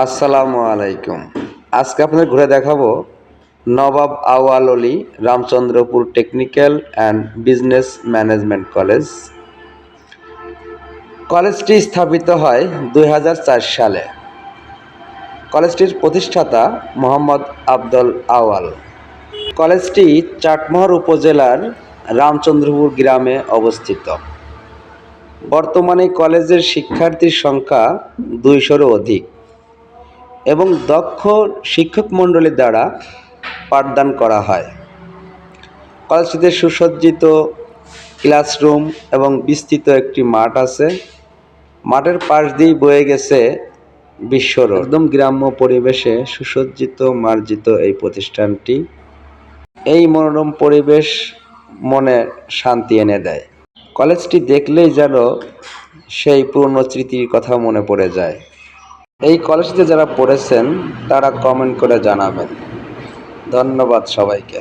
আসসালামু আলাইকুম। আজকে আপনাদের ঘুরে দেখাবো নবাব আউয়াল অলি Ramchandrapur technical and business management college. কলেজটি স্থাপিত হয় 2004 সালে। কলেজটির প্রতিষ্ঠাতা মোহাম্মদ আব্দুল আউয়াল। কলেজটি চাটমোহর উপজেলার রামচন্দ্রপুর গ্রামে অবস্থিত। বর্তমানে কলেজের শিক্ষার্থীর সংখ্যা 200-রও অধিক এবং দক্ষ শিক্ষক মণ্ডলী দ্বারা পাঠদান করা হয়। কলেজটিতে সুসজ্জিত ক্লাসরুম এবং বিস্তৃত একটি মাঠ আছে। মাঠের পাশ দিয়ে বয়ে গেছে বিশ্ব রোড। একদম গ্রাম্য পরিবেশে সুসজ্জিত মার্জিত এই প্রতিষ্ঠানটি। এই মনোরম পরিবেশ মনে শান্তি এনে দেয়। কলেজটি দেখলেই যেন সেই পুরনো স্মৃতির কথা মনে পড়ে যায়। এই কলেজটিতে যারা পড়েছেন তারা কমেন্ট করে জানাবেন। ধন্যবাদ সবাইকে।